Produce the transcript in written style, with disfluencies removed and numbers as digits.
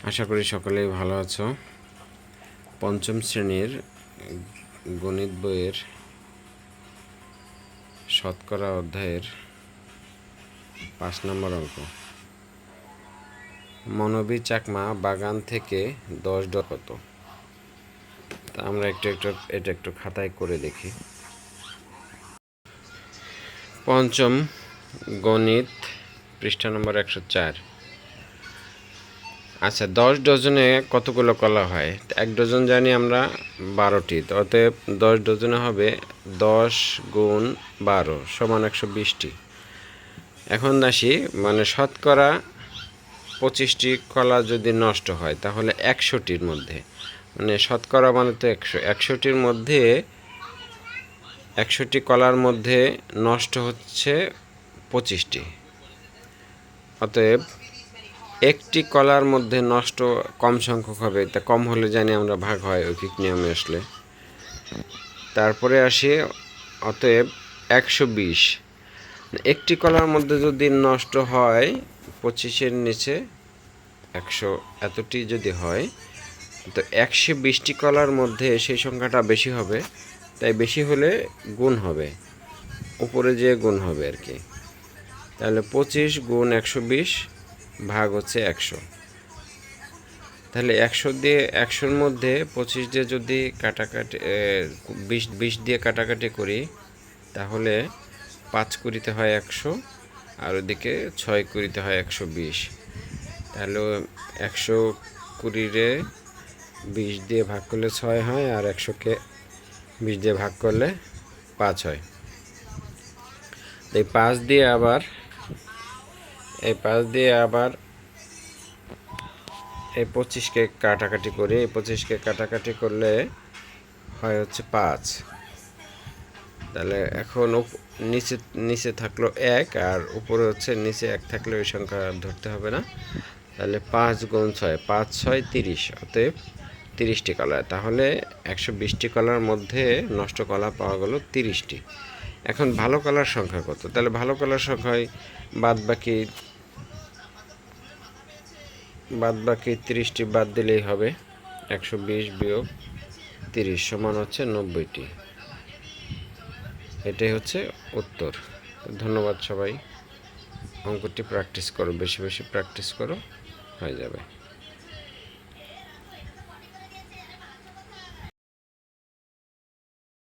আশা করি সকলেই ভালো আছো। পঞ্চম শ্রেণীর গণিত বইয়ের শতকরা অধ্যায়ের 5 নম্বর অঙ্ক। মনবী চাকমা বাগান থেকে 10 ডলার কত? তা আমরা এটা একটু খাতায় করে দেখি। পঞ্চম গণিত পৃষ্ঠা নম্বর 104। আচ্ছা, 10 ডজনে কতগুলো কলা হয়? 1 ডজন জানি আমরা 12টি, অতএব 10 ডজনে হবে 10 গুণ 12 সমান 120টি। এখন আসি, মানে শতকরা 25টি কলা যদি নষ্ট হয় তাহলে 100টির মধ্যে, মানে শতকরা মানে তো 100টির মধ্যে 100টি কলার মধ্যে নষ্ট হচ্ছে 25টি। অতএব একটি কলার মধ্যে নষ্ট কম সংখ্যক হবে, তা কম হলে জানি আমরা ভাগ হয় ঐকিক নিয়মে আসলে। তারপরে আসি, অতএব 120, একটি কলার মধ্যে যদি নষ্ট হয় 25-এর নিচে 100 এতটি যদি হয়, তো 120টি কলার মধ্যে সেই সংখ্যাটা বেশি হবে, তাই বেশি হলে গুণ হবে, উপরে যে গুণ হবে আর কি। তাহলে 25 গুণ 120 ভাগ হচ্ছে 100। তাহলে 100 দিয়ে 100-র মধ্যে 25 দিয়ে যদি কাটাকাটি 20 দিয়ে কাটাকাটি করি, তাহলে 5 কুড়িতে হয় 100, আর ওদিকে 6 কুড়িতে হয় 120। তাহলে 120-রে 20 দিয়ে ভাগ করলে 6 হয়, আর 100-কে 20 দিয়ে ভাগ করলে 5 হয়। এই 5 দিয়ে আবার এই 25-কে কাটাকাটি করি। এই 25-কে কাটাকাটি করলে হয় হচ্ছে 5। তাহলে এখন নিচে থাকলো 1, আর উপরে হচ্ছে নিচে 1 থাকলে ওই সংখ্যা ধরতে হবে না। তাহলে 5 গুণ 6, 5 6 30, অতএব 30টি কলা। তাহলে 120টি কলার মধ্যে নষ্ট কলা পাওয়া গেল 30টি। এখন ভালো কলার সংখ্যা কত? তাহলে ভালো কলার সংখ্যায় বাদ বাকি 30টি বাদ দিলেই হবে। 120 বিয়োগ 30 সমান হচ্ছে 90টি। এটাই হচ্ছে উত্তর। ধন্যবাদ সবাই। অঙ্কটি প্র্যাকটিস করো, বেশি বেশি প্র্যাকটিস করো, হয়ে যাবে।